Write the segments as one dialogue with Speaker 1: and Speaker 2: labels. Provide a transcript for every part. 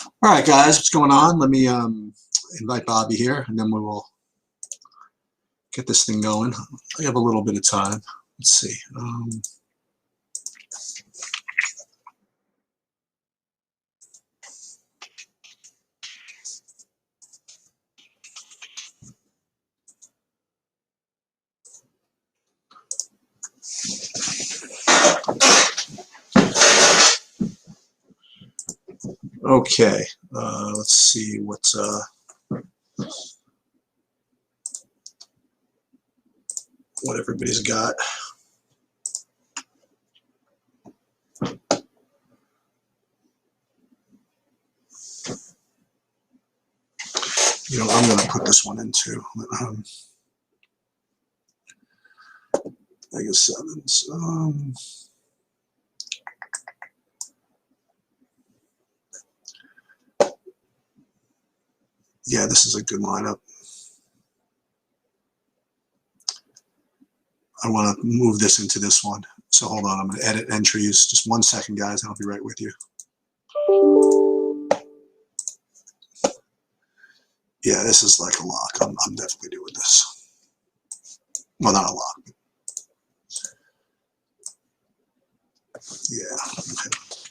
Speaker 1: All right, guys, what's going on? Let me invite Bobby here, and then we will get this thing going. I have a little bit of time. Let's see. Okay, let's see what everybody's got. I'm going to put this one into Mega Sevens. Yeah, this is a good lineup. I want to move this into this one. So hold on, I'm going to edit entries. Just 1 second, guys, and I'll be right with you. Yeah, this is like a lock. I'm definitely doing this. Well, not a lock. Yeah. Okay.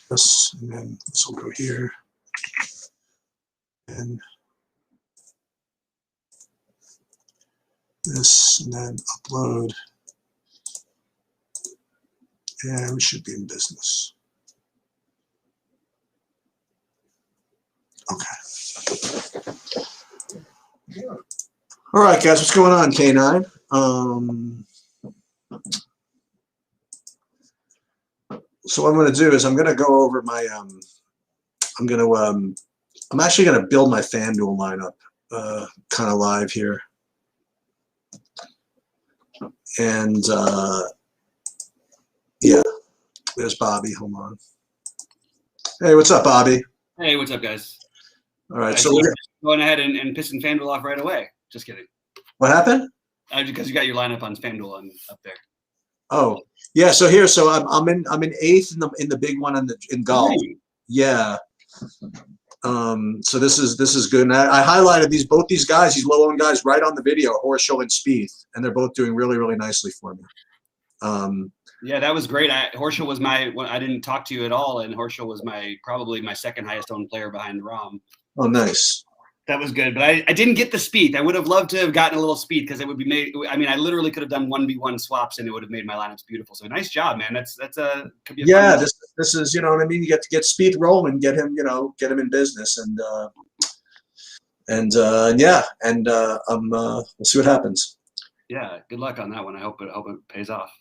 Speaker 1: This, and then this will go here. And this, and then upload. And we should be in business. Okay. All right, guys, what's going on, K9? So what I'm going to do is I'm going to go over my I'm actually going to build my Fanduel lineup kind of live here. And yeah, there's Bobby. Hold on. Hey, what's up, Bobby?
Speaker 2: Hey, what's up, guys?
Speaker 1: All right, so we're
Speaker 2: going ahead and pissing FanDuel off right away. Just kidding.
Speaker 1: What happened?
Speaker 2: Because you got your lineup on FanDuel up there.
Speaker 1: Oh, yeah. So here, so I'm in 8th in the big one in golf.
Speaker 2: Right.
Speaker 1: Yeah. So this is good. And I highlighted both these guys, these low-owned guys, right on the video, Horschel and Spieth, and they're both doing really, really nicely for me.
Speaker 2: Yeah, that was great. Horschel was I didn't talk to you at all, and Horschel was probably my second highest owned player behind Rahm.
Speaker 1: Oh, nice.
Speaker 2: That was good, but I didn't get the Spieth. I would have loved to have gotten a little Spieth because it would be made. I mean, I literally could have done 1v1 swaps, and it would have made my lineups beautiful. So nice job, man. Could be
Speaker 1: yeah. This is what I mean. You get to get Spieth rolling, get him in business, and yeah, and we'll see what happens.
Speaker 2: Yeah, good luck on that one. I hope it pays off.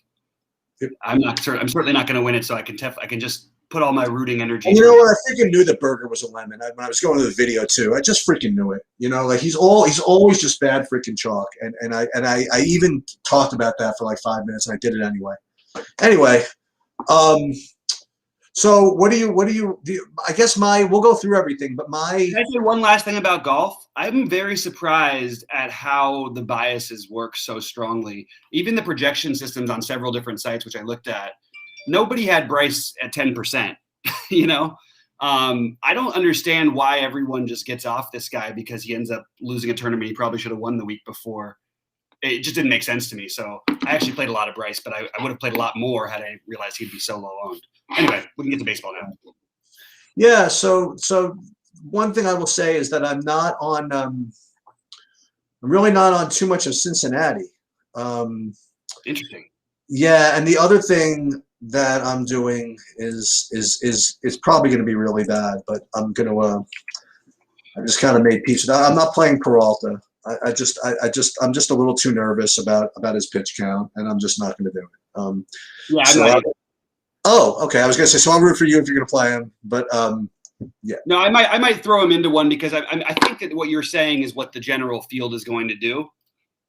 Speaker 2: I'm certainly not going to win it, so I can just put all my rooting energy.
Speaker 1: And you know what? I freaking knew that Berger was a lemon when I was going to the video too. I just freaking knew it. Like he's always just bad freaking chalk. And I even talked about that for like 5 minutes, and I did it anyway. Anyway, so what do you? I guess we'll go through everything, but Can
Speaker 2: I say one last thing about golf? I'm very surprised at how the biases work so strongly. Even the projection systems on several different sites, which I looked at, nobody had Bryce at 10%. I don't understand why everyone just gets off this guy because he ends up losing a tournament he probably should have won the week before. It just didn't make sense to me. So I actually played a lot of Bryce, but I would have played a lot more had I realized he'd be so low owned. Anyway, we can get to baseball now.
Speaker 1: Yeah. So one thing I will say is that I'm really not on too much of Cincinnati.
Speaker 2: Interesting.
Speaker 1: Yeah, and the other thing that I'm doing is probably going to be really bad, but I'm just kind of made peace with that. I'm not playing Peralta. I'm just a little too nervous about his pitch count, and I'm just not going to do it.
Speaker 2: Yeah, I'm not.
Speaker 1: Oh, okay. I was going to say, so I'll root for you if you're going to play him, but yeah.
Speaker 2: No, I might throw him into one because I think that what you're saying is what the general field is going to do.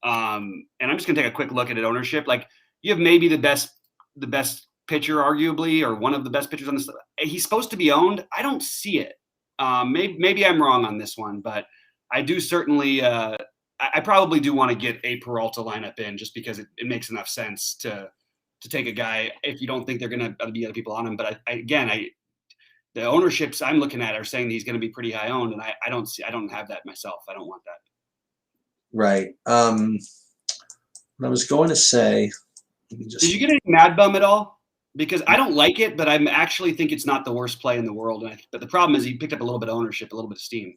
Speaker 2: And I'm just going to take a quick look at ownership. Like you have maybe the best pitcher, arguably, or one of the best pitchers on this. He's supposed to be owned. I don't see it. Maybe I'm wrong on this one, but I do certainly. I probably do want to get a Peralta lineup in just because it makes enough sense to take a guy if you don't think they're going to be other people on him. But again, the ownerships I'm looking at are saying he's going to be pretty high owned, and I don't have that myself. I don't want that.
Speaker 1: Right. What I was going to say.
Speaker 2: Did you get any Mad Bum at all? Because I don't like it, but I actually think it's not the worst play in the world. But the problem is he picked up a little bit of ownership, a little bit of steam.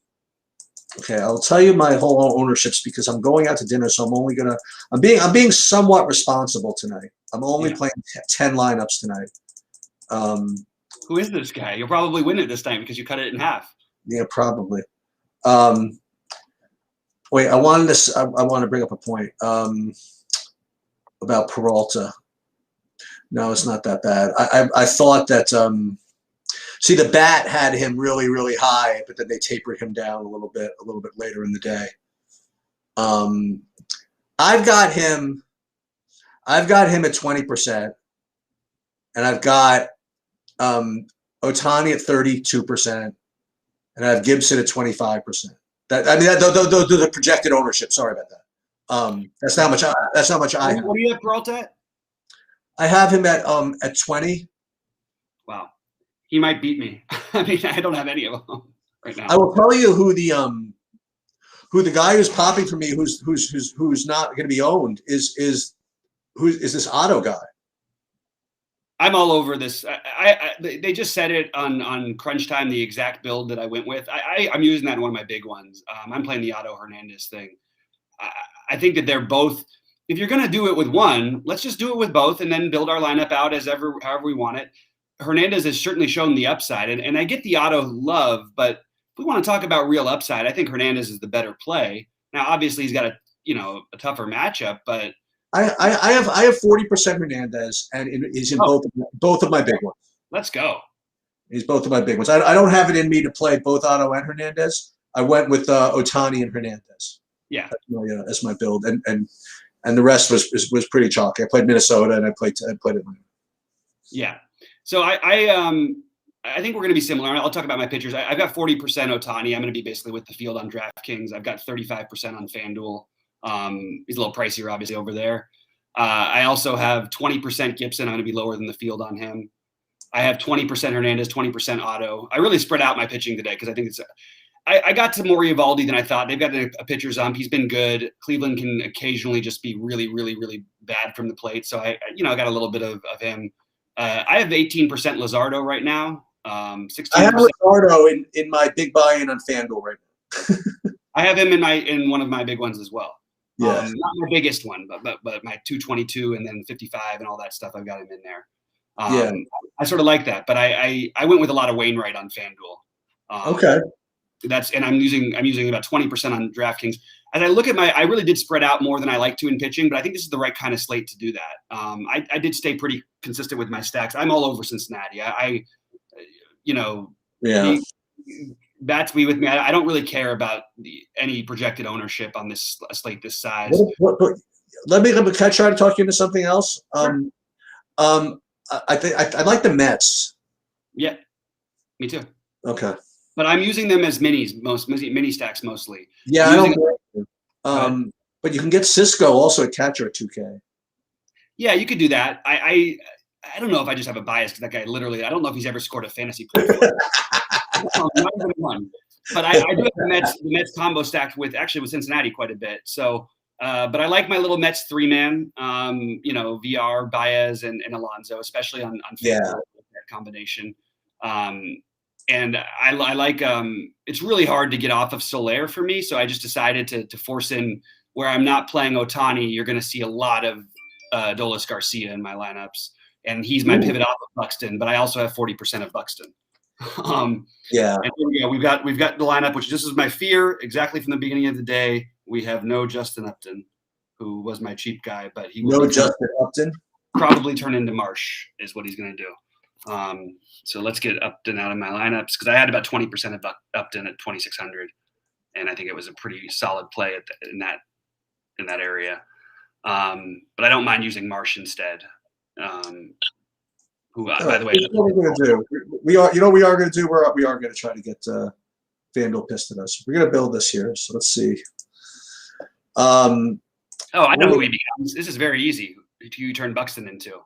Speaker 1: Okay, I'll tell you my whole ownerships because I'm going out to dinner, so I'm being somewhat responsible tonight. I'm only playing 10 lineups tonight.
Speaker 2: Who is this guy? You'll probably win it this time because you cut it in half.
Speaker 1: Yeah, probably. Wait, I want to bring up a point about Peralta. No, it's not that bad. I thought that see, the bat had him really, really high, but then they tapered him down a little bit later in the day. I've got him at 20%, and I've got Ohtani at 32%, and I have Gibson at 25%. Those are the projected ownership. Sorry about that. That's not much. That's not much. I have.
Speaker 2: What do you have Peralta at?
Speaker 1: I have him at 20.
Speaker 2: Wow, he might beat me. I mean, I don't have any of them right now.
Speaker 1: I will tell you who the guy who's popping for me, who's not going to be owned is this Otto guy.
Speaker 2: I'm all over this. They just said it on Crunch Time, the exact build that I went with. I'm using that in one of my big ones. I'm playing the Otto Hernandez thing. I think that they're both. If you're going to do it with one, let's just do it with both and then build our lineup out however we want it. Hernandez has certainly shown the upside, and I get the Otto love, but if we want to talk about real upside, I think Hernandez is the better play. Now, obviously, he's got a tougher matchup, but
Speaker 1: I have 40% Hernandez, and he's in both of my big ones.
Speaker 2: Let's go.
Speaker 1: He's both of my big ones. I don't have it in me to play both Otto and Hernandez. I went with Ohtani and Hernandez.
Speaker 2: Yeah,
Speaker 1: that's my build, and the rest was pretty chalky. I played Minnesota and I played Atlanta.
Speaker 2: Yeah. So I think we're going to be similar. I'll talk about my pitchers. I've got 40% Ohtani. I'm going to be basically with the field on DraftKings. I've got 35% on Fanduel. He's a little pricier, obviously, over there. I also have 20% Gibson. I'm going to be lower than the field on him. I have 20% Hernandez, 20% Otto. I really spread out my pitching today because I think I got to more Eovaldi than I thought. They've got a pitcher's ump. He's been good. Cleveland can occasionally just be really, really, really bad from the plate. So I got a little bit of him. I have 18% Luzardo right now. 16%.
Speaker 1: I have Luzardo in my big buy-in on FanDuel right now.
Speaker 2: I have him in one of my big ones as well.
Speaker 1: Yeah,
Speaker 2: not my biggest one, but my 222 and then 55 and all that stuff. I've got him in there. I sort of like that, but I went with a lot of Wainwright on FanDuel.
Speaker 1: Okay.
Speaker 2: I'm using about 20% on DraftKings. As I look at I really did spread out more than I like to in pitching, but I think this is the right kind of slate to do that. I did stay pretty consistent with my stacks. I'm all over Cincinnati. Bats be with me. I don't really care about any projected ownership on this slate this size.
Speaker 1: Let me can I try to talk you into something else?
Speaker 2: Sure.
Speaker 1: I like the Mets.
Speaker 2: Yeah, me too.
Speaker 1: Okay.
Speaker 2: But I'm using them as mini stacks mostly.
Speaker 1: Yeah, but you can get Cisco also at catcher at 2K.
Speaker 2: Yeah, you could do that. I don't know if I just have a bias because that guy literally, I don't know if he's ever scored a fantasy point. Not even one. But I do have the Mets combo stacked with Cincinnati quite a bit. So, but I like my little Mets three-man, VR, Baez, and Alonso, especially on that combination. And I like it's really hard to get off of Soler for me. So I just decided to force in where I'm not playing Ohtani. You're going to see a lot of Dolis Garcia in my lineups. And he's my pivot off of Buxton, but I also have 40% of Buxton. And we've got the lineup, which this is my fear exactly from the beginning of the day. We have no Justin Upton, who was my cheap guy, but he will
Speaker 1: Justin Upton
Speaker 2: probably turn into Marsh is what he's going to do. So let's get Upton out of my lineups because I had about 20% of Upton at 2,600, and I think it was a pretty solid play in that area. But I don't mind using Marsh instead. Who, by the way,
Speaker 1: what we're going to do. We are going to try to get FanDuel pissed at us. We're going to build this here. So let's see.
Speaker 2: I know who he becomes. This is very easy. Who you turn Buxton into?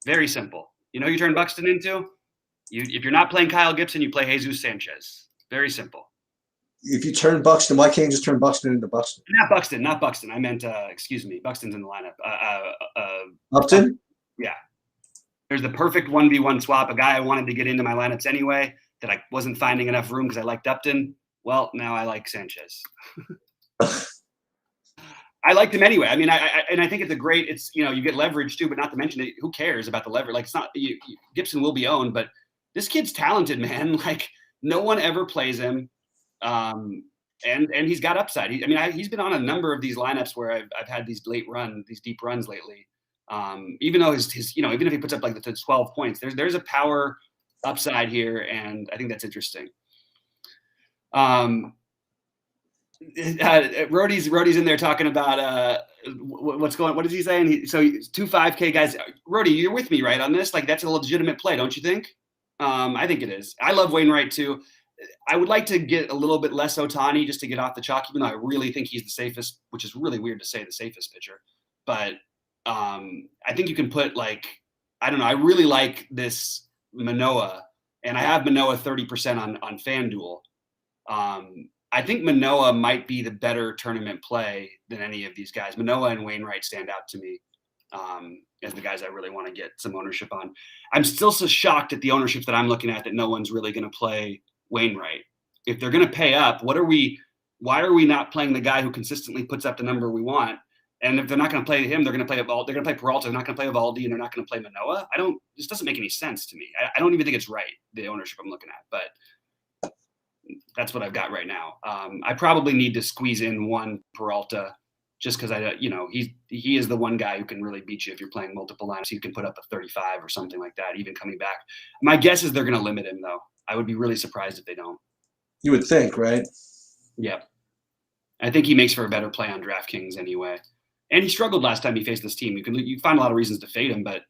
Speaker 2: Very simple. You know who you turn Buxton into? If you're not playing Kyle Gibson, you play Jesus Sanchez. Very simple.
Speaker 1: If you turn Buxton, why can't you just turn Buxton into Buxton?
Speaker 2: Not Buxton. I meant, excuse me, Buxton's in the lineup.
Speaker 1: Upton?
Speaker 2: Yeah. There's the perfect 1v1 swap, a guy I wanted to get into my lineups anyway that I wasn't finding enough room because I liked Upton. Well, now I like Sanchez. I liked him anyway. I mean, I think it's a great. It's you get leverage too, but not to mention it. Who cares about the leverage? Like it's not Gibson will be owned, but this kid's talented, man. Like no one ever plays him, and he's got upside. He's been on a number of these lineups where I've had these deep runs lately. Even though his even if he puts up like the 12 points, there's a power upside here, and I think that's interesting. Rody's in there talking about what's going. What is he saying? So 2 5K guys. Rody, you're with me, right, on this? Like that's a legitimate play, don't you think? I think it is. I love Wainwright too. I would like to get a little bit less Ohtani just to get off the chalk, even though I really think he's the safest, which is really weird to say the safest pitcher. But I think you can put I don't know. I really like this Manoah, and I have Manoah 30% on FanDuel. I think Manoah might be the better tournament play than any of these guys. Manoah and Wainwright stand out to me as the guys I really want to get some ownership on. I'm still so shocked at the ownership that I'm looking at that no one's really going to play Wainwright. If they're going to pay up, why are we not playing the guy who consistently puts up the number we want? And if they're not going to play him, they're going to play Peralta. They're not going to play Evaldi, and they're not going to play Manoah. This doesn't make any sense to me. I don't even think it's right, the ownership I'm looking at, but that's what I've got right now. I probably need to squeeze in one Peralta just because he is the one guy who can really beat you if you're playing multiple lineups. He can put up a 35 or something like that, even coming back. My guess is they're going to limit him, though. I would be really surprised if they don't.
Speaker 1: You would think, right?
Speaker 2: Yeah. I think he makes for a better play on DraftKings anyway. And he struggled last time he faced this team. You find a lot of reasons to fade him, but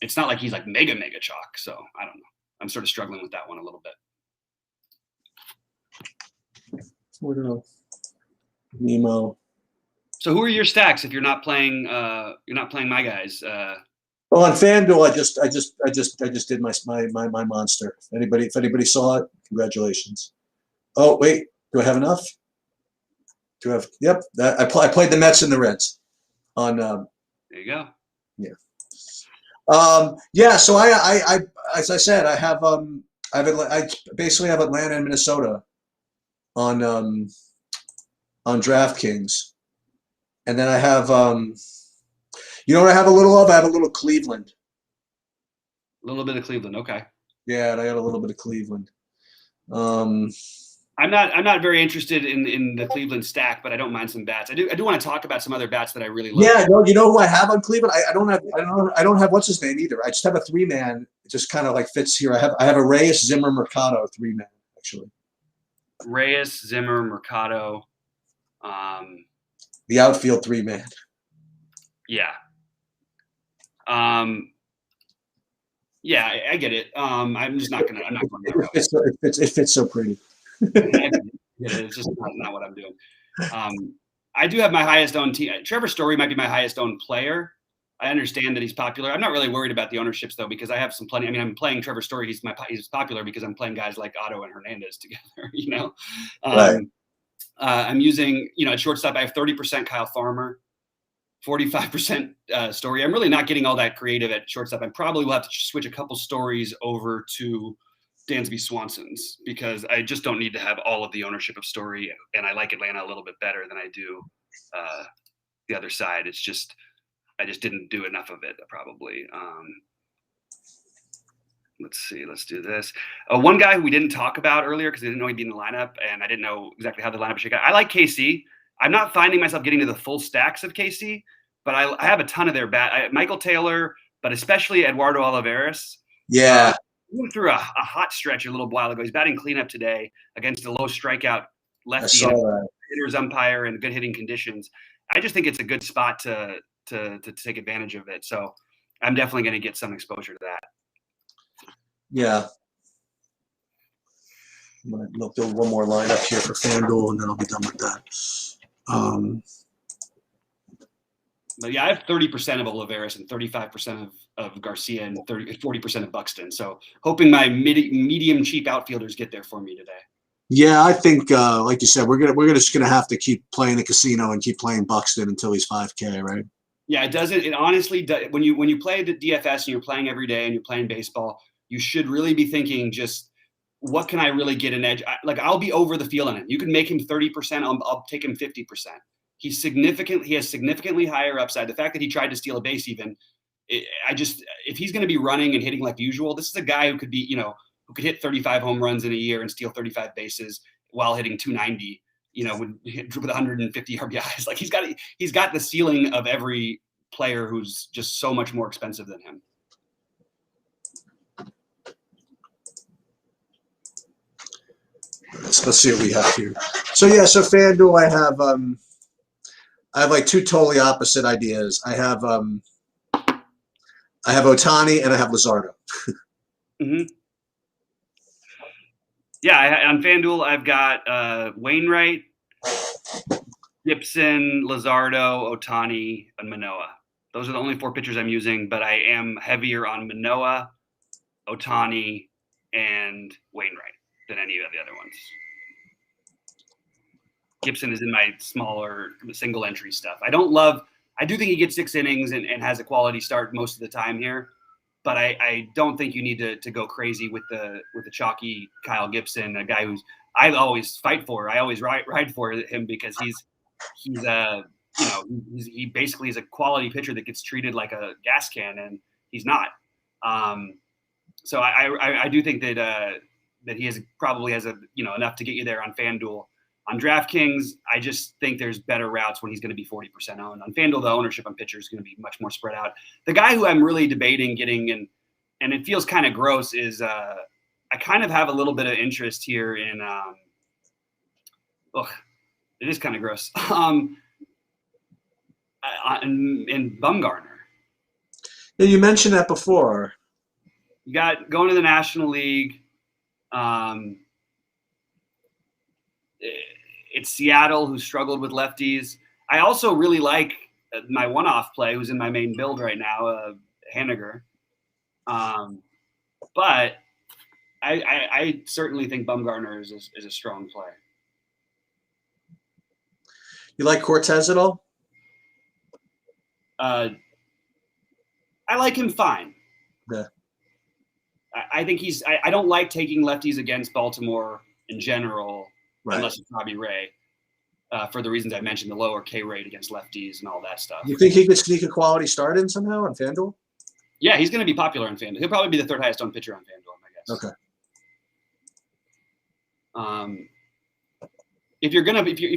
Speaker 2: it's not like he's like mega chalk. So I don't know. I'm sort of struggling with that one a little bit.
Speaker 1: Nemo.
Speaker 2: So who are your stacks if you're not playing my guys?
Speaker 1: Well, on FanDuel, I just did my monster. If anybody saw it, congratulations. Oh wait, do I have enough? Yep. I played the Mets and the Reds on.
Speaker 2: There you go.
Speaker 1: Yeah. Yeah. So I as I said, I basically have Atlanta and Minnesota on DraftKings, and then I have what I have a little of? I have a little Cleveland.
Speaker 2: A little bit of Cleveland, okay.
Speaker 1: Yeah, and I got a little bit of Cleveland.
Speaker 2: I'm not very interested in the Cleveland stack, but I don't mind some bats. I do want to talk about some other bats that I really love.
Speaker 1: Yeah, no, you know who I have on Cleveland? I don't have what's his name either. I just have a 3-man. It just kind of fits here. I have a Reyes, Zimmer, Mercado 3-man actually.
Speaker 2: Reyes, Zimmer, Mercado.
Speaker 1: The outfield 3-man.
Speaker 2: Yeah. Yeah, I get it. I'm just not gonna. I'm not going to.
Speaker 1: It fits so pretty.
Speaker 2: It's just not what I'm doing. I do have my highest owned team. Trevor Story might be my highest owned player. I understand that he's popular. I'm not really worried about the ownerships though, because I have some plenty. I mean, I'm playing Trevor Story. He's popular because I'm playing guys like Otto and Hernandez together.
Speaker 1: Right.
Speaker 2: I'm using at shortstop. I have 30% Kyle Farmer, 45% Story. I'm really not getting all that creative at shortstop. I probably will have to switch a couple Stories over to Dansby Swanson's because I just don't need to have all of the ownership of Story, and I like Atlanta a little bit better than I do the other side. It's just I just didn't do enough of it probably. Let's see. Let's do this. One guy who we didn't talk about earlier because I didn't know he'd be in the lineup, and I didn't know exactly how the lineup should go. I like KC. I'm not finding myself getting to the full stacks of KC, but I have a ton of their Michael Taylor, but especially Eduardo Olivares.
Speaker 1: Yeah.
Speaker 2: He went through a hot stretch a little while ago. He's batting cleanup today against a low strikeout lefty hitter's umpire and good hitting conditions. I just think it's a good spot to take advantage of it. So I'm definitely going to get some exposure to that.
Speaker 1: Yeah. I'll build one more lineup here for FanDuel, and then I'll be done with that.
Speaker 2: But yeah, I have 30% of Olivares and 35% of Garcia and 40% of Buxton. So hoping my medium cheap outfielders get there for me today.
Speaker 1: Yeah, I think, like you said, we're just gonna have to keep playing the casino and keep playing Buxton until he's 5K, right?
Speaker 2: Yeah, it doesn't. It honestly does. When you play the DFS and you're playing every day and you're playing baseball, you should really be thinking just what can I really get an edge? I'll be over the field on him. You can make him 30%. I'll take him 50%. He has significantly higher upside. The fact that he tried to steal a base, even, if he's going to be running and hitting like usual, this is a guy who could be, who could hit 35 home runs in a year and steal 35 bases while hitting 290, with 150 RBIs. Like he's got the ceiling of every player who's just so much more expensive than him.
Speaker 1: Let's see what we have here. So Fanduel, I have like two totally opposite ideas. I have Ohtani and I have Luzardo.
Speaker 2: Mm-hmm. Yeah, on Fanduel, I've got Wainwright, Gibson, Luzardo, Ohtani, and Manoah. Those are the only 4 pitchers I'm using, but I am heavier on Manoah, Ohtani, and Wainwright than any of the other ones. Gibson is in my smaller single entry stuff. I do think he gets 6 innings and has a quality start most of the time here, but I don't think you need to go crazy with the chalky Kyle Gibson, a guy who's I always fight for. I always ride for him because he basically is a quality pitcher that gets treated like a gas can, and he's not. So I do think that he probably has enough to get you there on FanDuel. On DraftKings, I just think there's better routes when he's going to be 40% owned. On FanDuel, the ownership on pitchers is going to be much more spread out. The guy who I'm really debating getting, and it feels kind of gross, is I kind of have a little bit of interest here in it is kind of gross. In Bumgarner.
Speaker 1: Yeah, you mentioned that before.
Speaker 2: You got going to the National League. It's Seattle, who struggled with lefties. I also really like my one-off play, who's in my main build right now, Hanniger. But I certainly think Bumgarner is a strong play.
Speaker 1: You like Cortez at all?
Speaker 2: I like him fine.
Speaker 1: Yeah.
Speaker 2: I think I don't like taking lefties against Baltimore in general,
Speaker 1: right,
Speaker 2: unless it's Robbie Ray, for the reasons I mentioned, the lower K rate against lefties and all that stuff.
Speaker 1: You think he could sneak a quality start in somehow on FanDuel?
Speaker 2: Yeah, he's going to be popular on FanDuel. He'll probably be the 3rd highest owned pitcher on FanDuel, I guess.
Speaker 1: Okay.
Speaker 2: If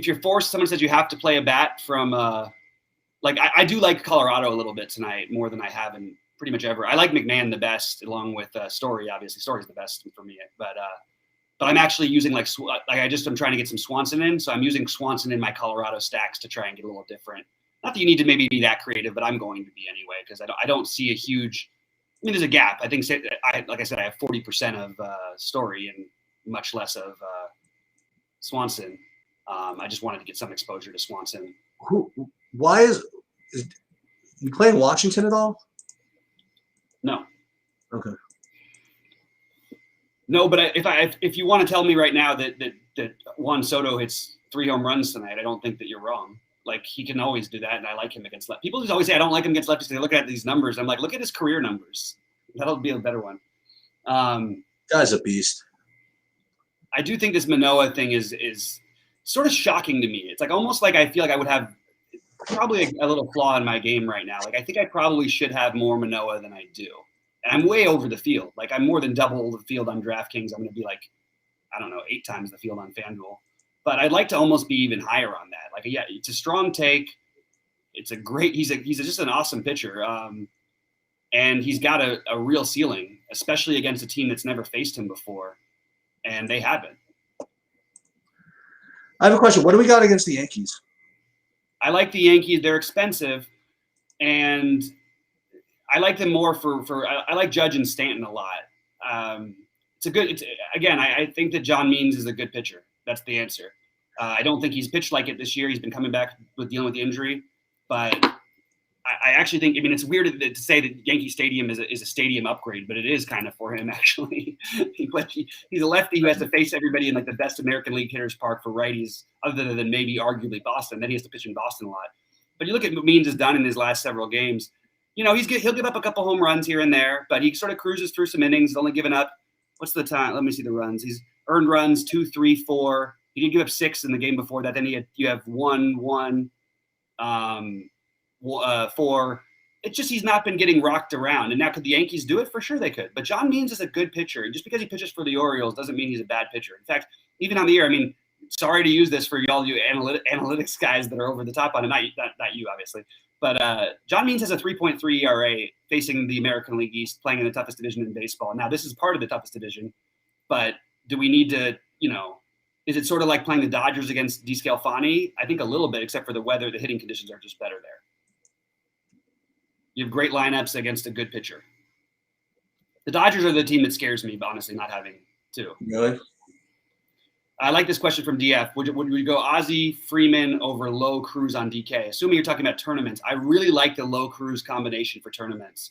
Speaker 2: you're forced, someone says you have to play a bat from I do like Colorado a little bit tonight, more than I have in pretty much ever. I like McMahon the best, along with Story. Obviously, Story's the best for me. But I'm actually using I'm trying to get some Swanson in, so I'm using Swanson in my Colorado stacks to try and get a little different. Not that you need to maybe be that creative, but I'm going to be anyway, because I don't see a huge. I mean, there's a gap. I think, like I said, I have 40% of Story and much less of Swanson. I just wanted to get some exposure to Swanson.
Speaker 1: Why is you playing Washington at all?
Speaker 2: No.
Speaker 1: Okay.
Speaker 2: No, but if you want to tell me right now that Juan Soto hits 3 home runs tonight, I don't think that you're wrong. Like, he can always do that, and I like him against lefties. People just always say I don't like him against lefties because they look at these numbers. I'm like, look at his career numbers. That'll be a better one.
Speaker 1: Guy's a beast.
Speaker 2: I do think this Manoah thing is sort of shocking to me. It's like almost like I feel like I would have probably a little flaw in my game right now. Like, I think I probably should have more Manoah than I do. And I'm way over the field. Like, I'm more than double the field on DraftKings. I'm going to be like, I don't know, 8 times the field on FanDuel. But I'd like to almost be even higher on that. Like, yeah, it's a strong take. It's a great – he's just an awesome pitcher. And he's got a real ceiling, especially against a team that's never faced him before. And they haven't.
Speaker 1: I have a question. What do we got against the Yankees?
Speaker 2: I like the Yankees. They're expensive. And – I like them more I like Judge and Stanton a lot. I think that John Means is a good pitcher. That's the answer. I don't think he's pitched like it this year. He's been coming back with dealing with the injury, but I actually think, I mean, it's weird to say that Yankee Stadium is a stadium upgrade, but it is kind of for him, actually. He's a lefty who has to face everybody in like the best American League hitters park for righties, other than maybe arguably Boston. Then he has to pitch in Boston a lot. But you look at what Means has done in his last several games. You know, he'll give up a couple home runs here and there, but he sort of cruises through some innings. He's only given up, what's the time? Let me see the runs. He's earned runs 2, 3, 4. He did give up 6 in the game before that. Then you have 1, 4. It's just he's not been getting rocked around. And now could the Yankees do it? For sure they could. But John Means is a good pitcher. And just because he pitches for the Orioles doesn't mean he's a bad pitcher. In fact, even on the air, I mean, sorry to use this for all you analytics guys that are over the top on it. Not you, obviously. But John Means has a 3.3 ERA facing the American League East, playing in the toughest division in baseball. Now, this is part of the toughest division. But do we need to, is it sort of like playing the Dodgers against DeScalfani? I think a little bit, except for the weather. The hitting conditions are just better there. You have great lineups against a good pitcher. The Dodgers are the team that scares me, honestly, not having two.
Speaker 1: Really?
Speaker 2: I like this question from DF. Would we go Ozzie Freeman over Lowe Cruz on DK? Assuming you're talking about tournaments, I really like the Lowe Cruz combination for tournaments.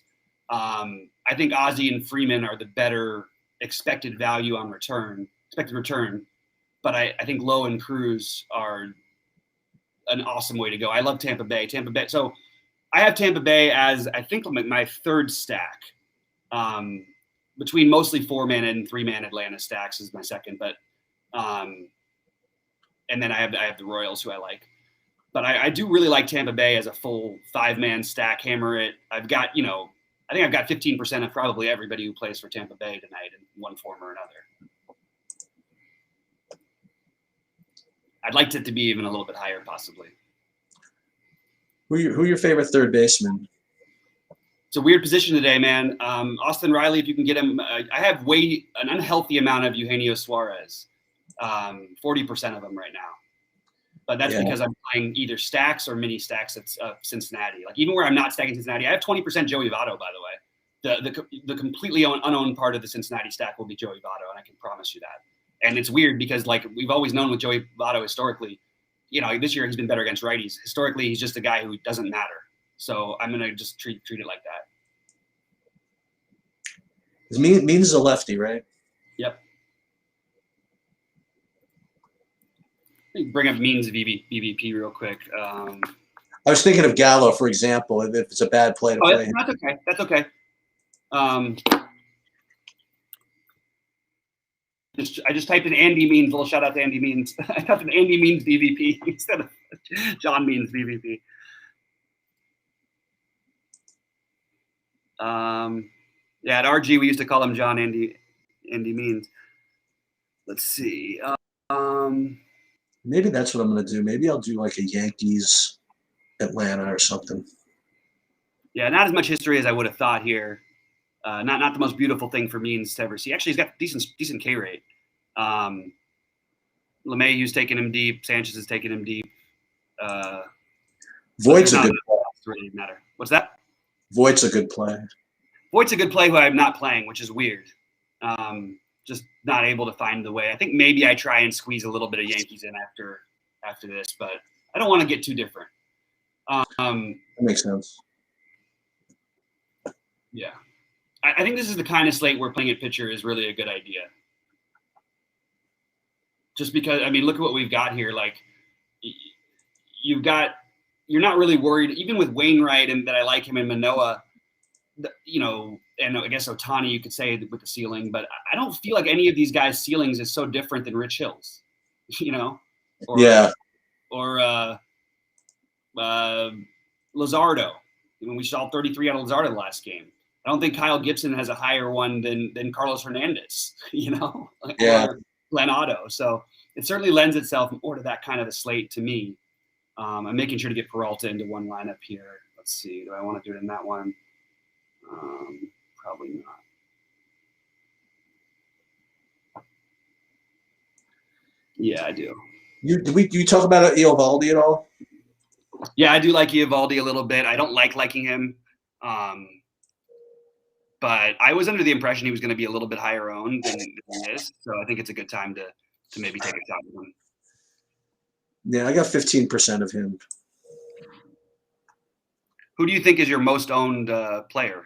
Speaker 2: I think Ozzie and Freeman are the better expected return. But I think Lowe and Cruz are an awesome way to go. I love Tampa Bay. So I have Tampa Bay as, I think, my third stack. Between mostly 4-man and 3-man Atlanta stacks is my second. But and then I have the Royals, who I like. But I do really like Tampa Bay as a full 5-man stack. Hammer it. I've got, I think I've got 15% of probably everybody who plays for Tampa Bay tonight in one form or another. I'd like it to be even a little bit higher, possibly.
Speaker 1: Who your favorite third baseman?
Speaker 2: It's a weird position today, man. Austin Riley, if you can get him. I have an unhealthy amount of Eugenio Suarez, 40% of them right now. But that's because I'm playing either stacks or mini stacks at Cincinnati. Like even where I'm not stacking Cincinnati, I have 20% Joey Votto, by the way. The completely unowned part of the Cincinnati stack will be Joey Votto, and I can promise you that. And it's weird because like we've always known with Joey Votto historically, this year he's been better against righties. Historically, he's just a guy who doesn't matter. So I'm gonna just treat it like that.
Speaker 1: Means is a lefty, right?
Speaker 2: Yep. Let me bring up Means BVP real quick.
Speaker 1: I was thinking of Gallo, for example, if it's a bad play to play him.
Speaker 2: That's okay. I just typed in Andy Means. A little shout out to Andy Means. I typed in Andy Means BVP instead of John Means BVP. At RG we used to call him John Andy Means. Let's see.
Speaker 1: Maybe that's what I'm going to do. Maybe I'll do like a Yankees Atlanta or something.
Speaker 2: Yeah, not as much history as I would have thought here. Not the most beautiful thing for Means to ever see. Actually, he's got decent K rate. LeMahieu's taking him deep. Sanchez is taking him deep.
Speaker 1: Voigt's a good play.
Speaker 2: Really matter. What's that?
Speaker 1: Voigt's a good play.
Speaker 2: Voigt's a good play who I'm not playing, which is weird. Just not able to find the way. I think maybe I try and squeeze a little bit of Yankees in after this, but I don't want to get too different.
Speaker 1: That makes sense.
Speaker 2: Yeah. I think this is the kind of slate where playing at pitcher is really a good idea. Just because, I mean, look at what we've got here. Like, you're not really worried, even with Wainwright and that I like him in Manoah, and I guess Ohtani, you could say with the ceiling, but I don't feel like any of these guys' ceilings is so different than Rich Hill's, Or Luzardo. We saw 33 out of Luzardo the last game. I don't think Kyle Gibson has a higher one than Carlos Hernandez, or Glenn Otto. So it certainly lends itself more to that kind of a slate to me. I'm making sure to get Peralta into one lineup here. Let's see. Do I want to do it in that one? Probably not. Yeah, I do.
Speaker 1: Do you talk about Eovaldi at all?
Speaker 2: Yeah, I do like Eovaldi a little bit. I don't liking him. But I was under the impression he was going to be a little bit higher owned than he is. So I think it's a good time to maybe take a shot with him.
Speaker 1: Yeah, I got 15% of him.
Speaker 2: Who do you think is your most owned player?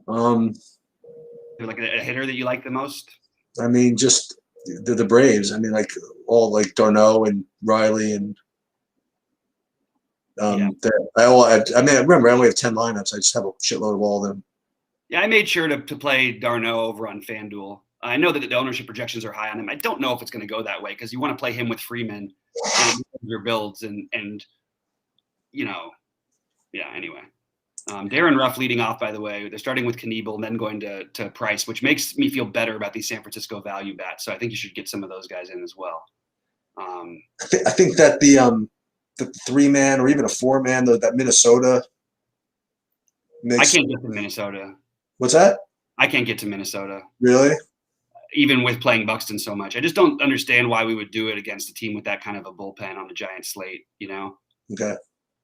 Speaker 2: Like a hitter that you like the most?
Speaker 1: I mean, just the Braves. I mean, like all like Darno and Riley and
Speaker 2: Yeah.
Speaker 1: I mean, remember I only have 10 lineups. I just have a shitload of all of them.
Speaker 2: Yeah, I made sure to play Darno over on Fanduel. I know that the ownership projections are high on him. I don't know if it's going to go that way because you want to play him with Freeman and your builds and you know, yeah. Anyway, Darren Ruff leading off. By the way, they're starting with Knievel and then going to Price, which makes me feel better about these San Francisco value bats. So I think you should get some of those guys in as well.
Speaker 1: I think that the 3-man or even a 4-man, that Minnesota
Speaker 2: I can't get to Minnesota.
Speaker 1: What's that?
Speaker 2: I can't get to Minnesota.
Speaker 1: Really?
Speaker 2: Even with playing Buxton so much. I just don't understand why we would do it against a team with that kind of a bullpen on the giant slate, you know?
Speaker 1: Okay.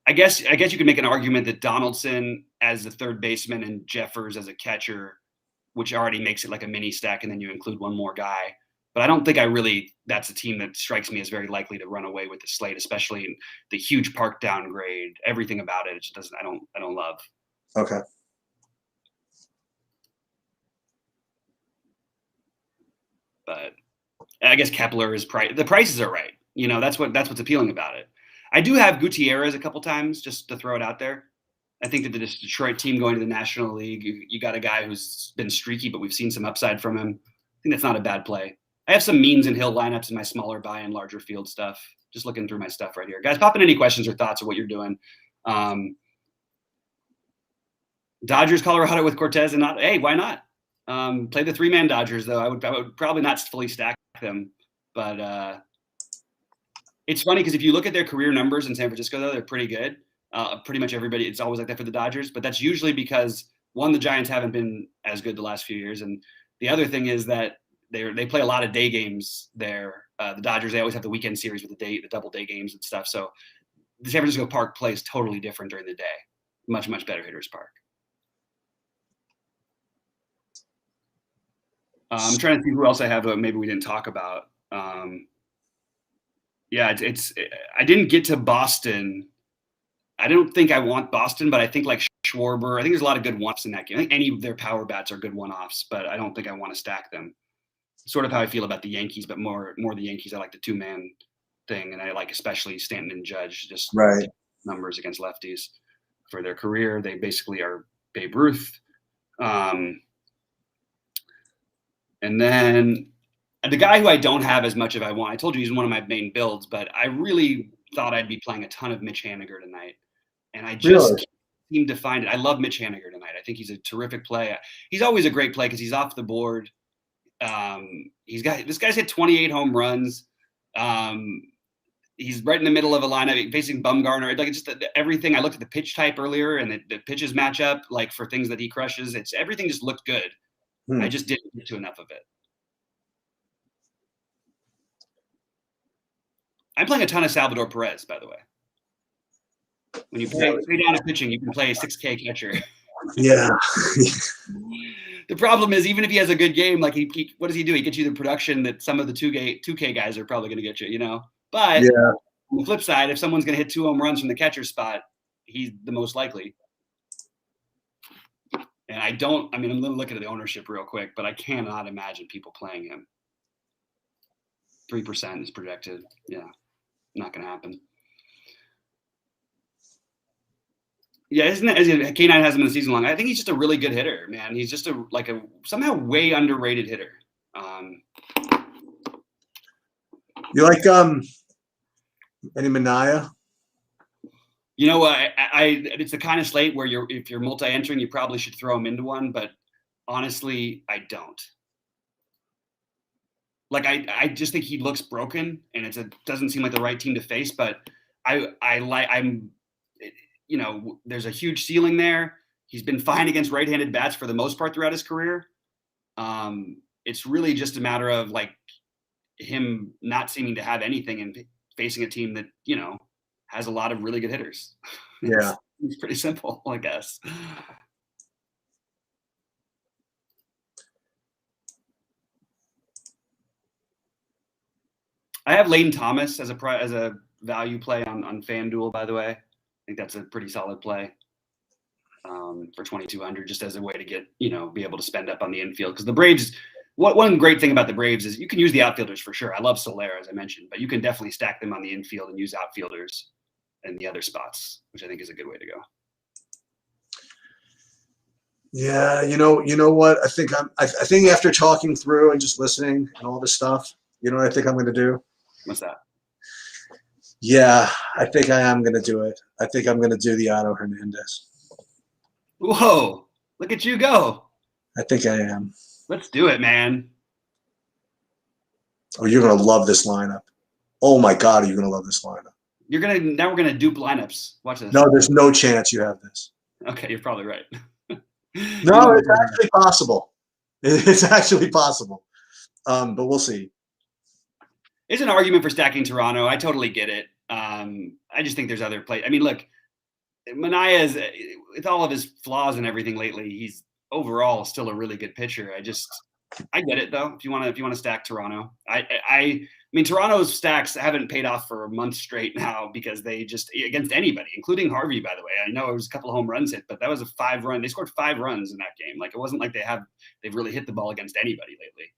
Speaker 2: I guess you could make an argument that Donaldson as the third baseman and Jeffers as a catcher, which already makes it like a mini stack, and then you include one more guy. But I don't think that's a team that strikes me as very likely to run away with the slate, especially in the huge park downgrade. Everything about it just doesn't. I don't love.
Speaker 1: Okay.
Speaker 2: But I guess Kepler is the prices are right. You know, that's what's appealing about it. I do have Gutierrez a couple times just to throw it out there. I think that the Detroit team going to the National League, you got a guy who's been streaky, but we've seen some upside from him. I think that's not a bad play. I have some Means and Hill lineups in my smaller buy and larger field stuff. Just looking through my stuff right here. Guys, pop in any questions or thoughts of what you're doing. Dodgers, Colorado with Cortez and not. Hey, why not? Play the 3-man Dodgers, though. I would probably not fully stack them. But it's funny because if you look at their career numbers in San Francisco, though, they're pretty good. Pretty much everybody, it's always like that for the Dodgers. But that's usually because, one, the Giants haven't been as good the last few years. And the other thing is that they play a lot of day games there. The Dodgers, they always have the weekend series with the double day games and stuff. So the San Francisco Park plays totally different during the day. Much, much better hitters park. I'm trying to see who else I have that maybe we didn't talk about. Yeah, I didn't get to Boston. I don't think I want Boston, but I think like Schwarber, I think there's a lot of good one-offs in that game. I think any of their power bats are good one-offs, but I don't think I want to stack them. Sort of how I feel about the Yankees, but more the Yankees. I like the 2-man thing, and I like especially Stanton and Judge, just
Speaker 1: right
Speaker 2: numbers against lefties for their career. They basically are Babe Ruth. And then the guy who I don't have as much of I want, I told you he's one of my main builds, but I really thought I'd be playing a ton of Mitch Hanniger tonight. And I just can't seem to find it. I love Mitch Hanniger tonight. I think he's a terrific play. He's always a great play because he's off the board. This guy's hit 28 home runs. He's right in the middle of a lineup facing Bumgarner. Like it's just everything. I looked at the pitch type earlier, and the pitches match up like for things that he crushes. Everything just looked good. I just didn't get to enough of it. I'm playing a ton of Salvador Perez, by the way. When you play down a pitching, you can play a 6K catcher.
Speaker 1: Yeah.
Speaker 2: The problem is, even if he has a good game, like what does he do? He gets you the production that some of the 2K guys are probably going to get you, you know? But on the flip side, if someone's going to hit 2 home runs from the catcher spot, he's the most likely. And I'm going to look at the ownership real quick, but I cannot imagine people playing him. 3% is projected. Yeah, not going to happen. Yeah, isn't it? K9 has him in the season long. I think he's just a really good hitter, man. He's just a somehow way underrated hitter.
Speaker 1: You like any Mania?
Speaker 2: You know, it's the kind of slate where if you're multi-entering, you probably should throw him into one. But honestly, I don't. Like I just think he looks broken, and it doesn't seem like the right team to face. But there's a huge ceiling there. He's been fine against right-handed bats for the most part throughout his career. It's really just a matter of like him not seeming to have anything and facing a team that, you know, has a lot of really good hitters.
Speaker 1: Yeah.
Speaker 2: It's pretty simple, I guess. I have Layton Thomas as a value play on FanDuel, by the way. think that's a pretty solid play for 2,200, just as a way to get, be able to spend up on the infield. Because the Braves, one great thing about the Braves is you can use the outfielders for sure. I love Soler, as I mentioned, but you can definitely stack them on the infield and use outfielders in the other spots, which I think is a good way to go.
Speaker 1: Yeah, you know what? I think after talking through and just listening and all this stuff, you know what I think I'm going to do?
Speaker 2: What's that?
Speaker 1: Yeah, I think I am going to do it. I think I'm going to do the Otto Hernandez.
Speaker 2: Whoa! Look at you go.
Speaker 1: I think I am.
Speaker 2: Let's do it, man.
Speaker 1: Oh, you're going to love this lineup. Oh my God, are you going to love this lineup?
Speaker 2: Now we're gonna dupe lineups. Watch this.
Speaker 1: No, there's no chance you have this.
Speaker 2: Okay, you're probably right.
Speaker 1: No, it's actually possible. It's actually possible. But we'll see.
Speaker 2: It's an argument for stacking Toronto. I totally get it. I just think there's other play. I mean, look, Manaea with all of his flaws and everything lately, he's overall still a really good pitcher. I get it though. If you want to stack Toronto, I mean, Toronto's stacks haven't paid off for a month straight now because they just against anybody, including Harvey. By the way, I know it was a couple of home runs hit, but that was a 5-run. They scored 5 runs in that game. Like it wasn't like they've really hit the ball against anybody lately,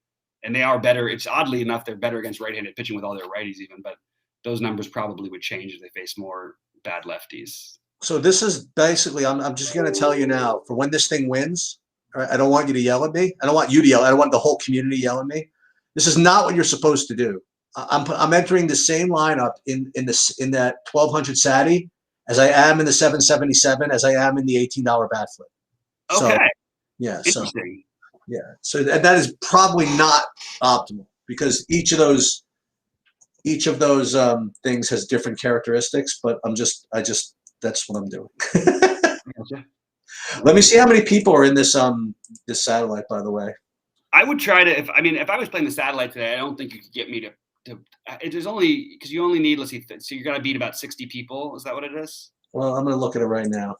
Speaker 2: and they are better. It's oddly enough they're better against right-handed pitching with all their righties even, but those numbers probably would change if they face more bad lefties.
Speaker 1: So this is basically, I'm just going to tell you now, for when this thing wins. All right, I don't want you to yell at me. I don't want you to yell. I don't want the whole community to yell at me. This is not what you're supposed to do. I'm entering the same lineup in that 1,200 Sadie as I am in the 777 as I am in the $18 bat flip.
Speaker 2: Okay.
Speaker 1: So, yeah.
Speaker 2: Interesting.
Speaker 1: Yeah. So that is probably not optimal because each of those things has different characteristics. But that's what I'm doing.
Speaker 2: Gotcha.
Speaker 1: Let me see how many people are in this satellite, by the way.
Speaker 2: I would try to, if I was playing the satellite today, I don't think you could get me to there's only, because you only need, let's see, so you got to beat about 60 people. Is that what it is?
Speaker 1: Well, I'm going to look at it right now.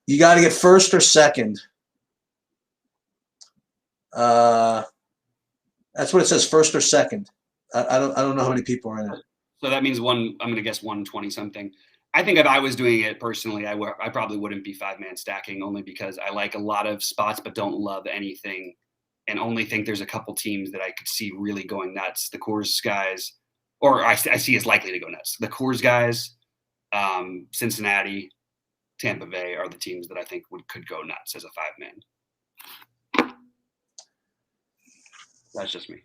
Speaker 1: You got to get first or second. That's what it says, first or second. I don't know how many people are in it.
Speaker 2: So that means I'm going to guess 120 something. I think if I was doing it personally, I probably wouldn't be 5-man stacking only because I like a lot of spots but don't love anything and only think there's a couple teams that I could see really going nuts. The Coors guys, or I see as likely to go nuts. The Coors guys, Cincinnati, Tampa Bay are the teams that I think could go nuts as a 5-man. That's just me.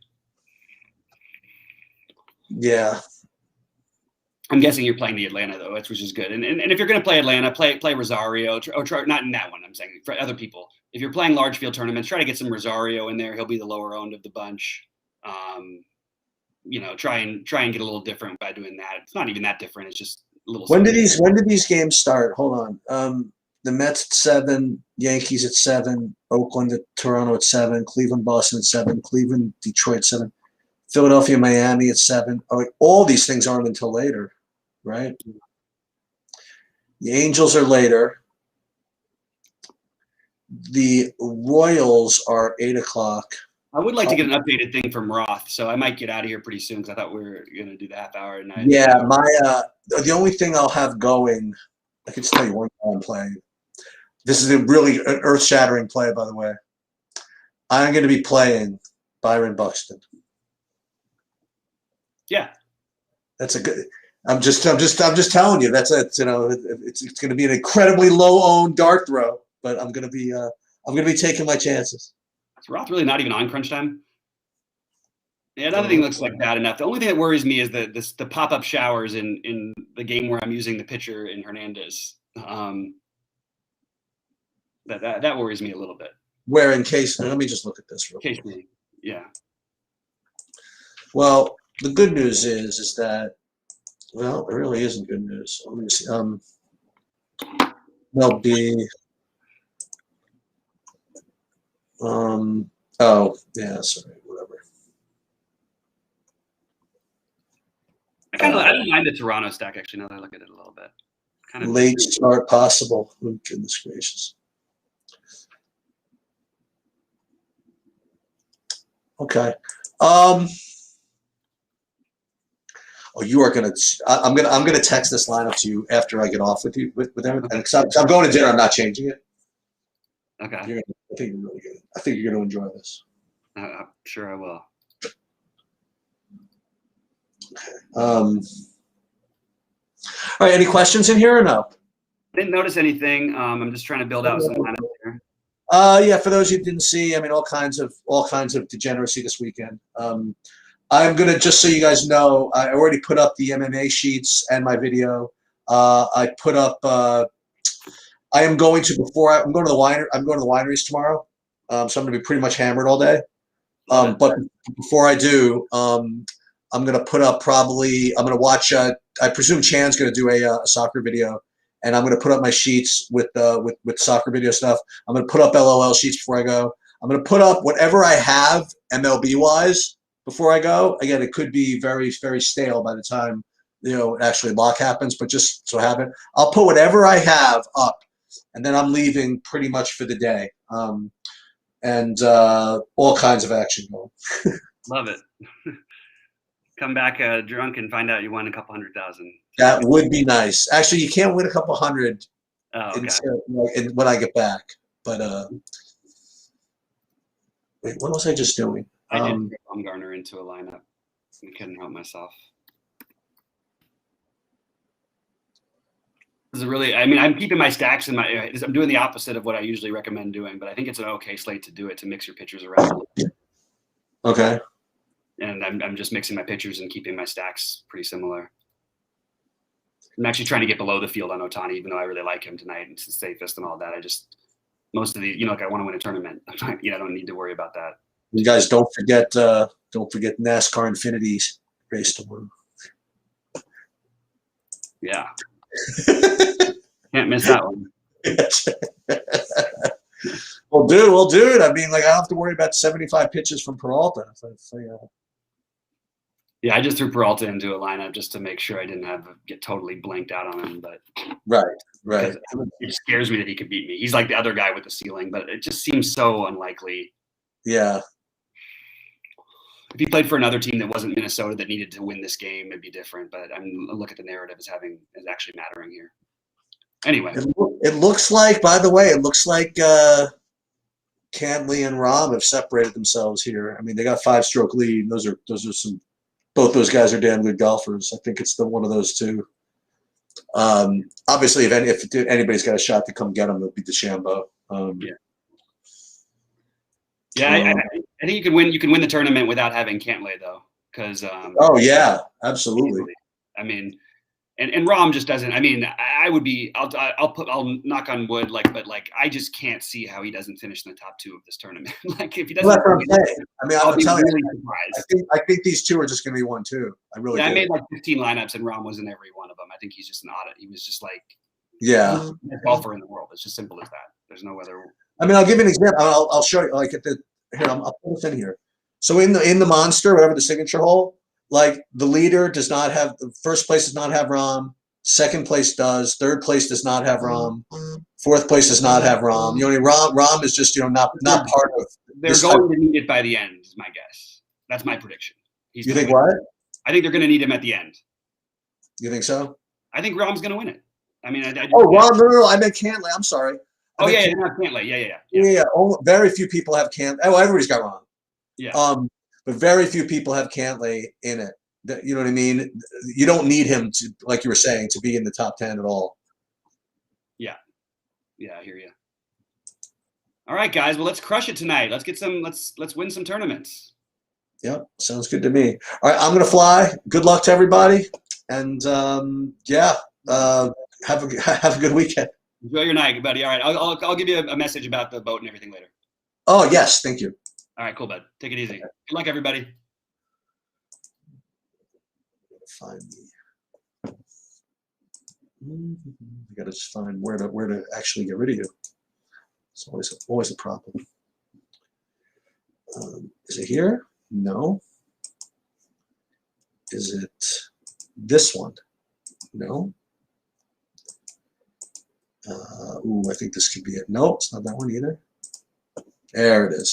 Speaker 1: Yeah.
Speaker 2: I'm guessing you're playing the Atlanta though, which is good. And if you're going to play Atlanta, play Rosario or try, not in that one. I'm saying for other people. If you're playing large field tournaments, try to get some Rosario in there. He'll be the lower owned of the bunch. Try and get a little different by doing that. It's not even that different. It's just a little.
Speaker 1: When did these games start? Hold on. The Mets at 7, Yankees at 7, Oakland at Toronto at 7, Cleveland, Boston at 7, Cleveland, Detroit at 7, Philadelphia, Miami at 7. All these things aren't until later. Right? The Angels are later. The Royals are 8 o'clock.
Speaker 2: I would like to get an updated thing from Roth, so I might get out of here pretty soon because I thought we were going to do the half hour.
Speaker 1: Yeah, the only thing I'll have going, I can just tell you one thing I'm playing. This is an earth-shattering play, by the way. I'm going to be playing Byron Buxton.
Speaker 2: Yeah, that's
Speaker 1: a good. I'm just telling you. That's it's going to be an incredibly low-owned dart throw, but I'm going to be taking my chances.
Speaker 2: Is Roth really not even on crunch time? Yeah, another thing looks like bad enough. The only thing that worries me is the pop-up showers in the game where I'm using the pitcher in Hernandez. That worries me a little bit.
Speaker 1: Where in case, let me just look at this real quick.
Speaker 2: Yeah.
Speaker 1: Well, the good news is that, well, it really isn't good news. Let me see. There'll be. Oh yeah, sorry, whatever.
Speaker 2: I don't mind the Toronto stack actually. Now that I look at it a little bit. Kind of
Speaker 1: late start possible. Oh, goodness gracious. Okay. Oh, you are gonna. I'm gonna text this lineup to you after I get off with you with them. And I'm going to dinner. I'm not changing it.
Speaker 2: Okay.
Speaker 1: I think you're really good. I think you're gonna enjoy this.
Speaker 2: I'm sure I will.
Speaker 1: All right. Any questions in here or no?
Speaker 2: I didn't notice anything. I'm just trying to build out some lineups here.
Speaker 1: Yeah. For those who didn't see, I mean, all kinds of degeneracy this weekend. I'm gonna, just so you guys know, I already put up the MMA sheets and my video. I put up. I am going to I'm going to the winery. I'm going to the wineries tomorrow, so I'm gonna be pretty much hammered all day. But before I do, I'm gonna put up probably. I'm gonna watch. I presume Chan's gonna do a soccer video, and I'm gonna put up my sheets with soccer video stuff. I'm gonna put up LOL sheets before I go. I'm gonna put up whatever I have MLB wise before I go. Again, it could be very, very stale by the time actually lock happens, but just so happen, I'll put whatever I have up, and then I'm leaving pretty much for the day. And all kinds of action going.
Speaker 2: Love it. Come back drunk and find out you won a couple 100,000.
Speaker 1: That would be nice. Actually, you can't win a couple hundred when I get back. But wait, what was I just doing?
Speaker 2: I did Bumgarner into a lineup. I couldn't help myself. This is really, I mean, I'm keeping my stacks in my. I'm doing the opposite of what I usually recommend doing, but I think it's an okay slate to do it, to mix your pitchers around.
Speaker 1: Okay.
Speaker 2: And I'm just mixing my pitchers and keeping my stacks pretty similar. I'm actually trying to get below the field on Ohtani, even though I really like him tonight and it's the safest and all that. I just, most of the, like I want to win a tournament. I don't need to worry about that.
Speaker 1: You guys don't forget NASCAR Infinity's race tomorrow.
Speaker 2: Yeah. Can't miss that one.
Speaker 1: We'll do it. I mean, like, I don't have to worry about 75 pitches from Peralta.
Speaker 2: Yeah, I just threw Peralta into a lineup just to make sure I didn't get totally blanked out on him. But
Speaker 1: right.
Speaker 2: It scares me that he could beat me. He's like the other guy with the ceiling, but it just seems so unlikely.
Speaker 1: Yeah.
Speaker 2: If he played for another team that wasn't Minnesota that needed to win this game, it'd be different. But I look at the narrative as actually mattering here. Anyway,
Speaker 1: it looks like, by the way, Cantley and Rahm have separated themselves here. I mean, they got 5-stroke lead. Those are some. Both those guys are damn good golfers. I think it's one of those two. Obviously, if anybody's got a shot to come get them, it'll be DeChambeau.
Speaker 2: I think you can win. You can win the tournament without having Cantlay, though, because.
Speaker 1: Oh yeah, absolutely.
Speaker 2: I mean, and Rahm just doesn't. I mean, I would be. I'll knock on wood, but I just can't see how he doesn't finish in the top 2 of this tournament. Like if he doesn't.
Speaker 1: Well, that's what I'm saying. I mean, I'm telling
Speaker 2: really
Speaker 1: you, I think these two are just going to be 1-2. I really.
Speaker 2: I made like 15 lineups, and Rahm was in every one of them. I think he's just an audit. He was just like.
Speaker 1: Yeah.
Speaker 2: The best golfer in the world. It's just simple as that. There's no other.
Speaker 1: I mean, I'll give you an example. I'll show you. Like I'll put this in here. So in the Monster, whatever the signature hole, like the leader does not have, the first place does not have Rahm, second place does, third place does not have Rahm, fourth place does not have Rahm. Rahm is just not part of.
Speaker 2: They're going to need it by the end, is my guess. That's my prediction.
Speaker 1: You think what?
Speaker 2: I think they're going to need him at the end.
Speaker 1: You think so?
Speaker 2: I think Rahm's going to win it. I mean,
Speaker 1: Rahm, no, I meant Cantlay. I'm sorry.
Speaker 2: Cantlay.
Speaker 1: Yeah. Very few people have Cantlay. Oh, everybody's got Rahm.
Speaker 2: Yeah.
Speaker 1: But very few people have Cantlay in it. You know what I mean? You don't need him to, like you were saying, to be in the top 10 at all.
Speaker 2: Yeah. Yeah, I hear you. All right, guys. Well, let's crush it tonight. Let's get some. Let's win some tournaments.
Speaker 1: Yep, sounds good to me. All right, I'm gonna fly. Good luck to everybody, and have a good weekend.
Speaker 2: Enjoy your night, buddy. All right, I'll give you a message about the boat and everything later.
Speaker 1: Oh yes, thank you.
Speaker 2: All right, cool, bud. Take it easy. Okay. Good luck, everybody.
Speaker 1: Find me. I gotta just find where to actually get rid of you. It's always a problem. Is it here? No. Is it this one? No. I think this could be it. No, it's not that one either. There it is.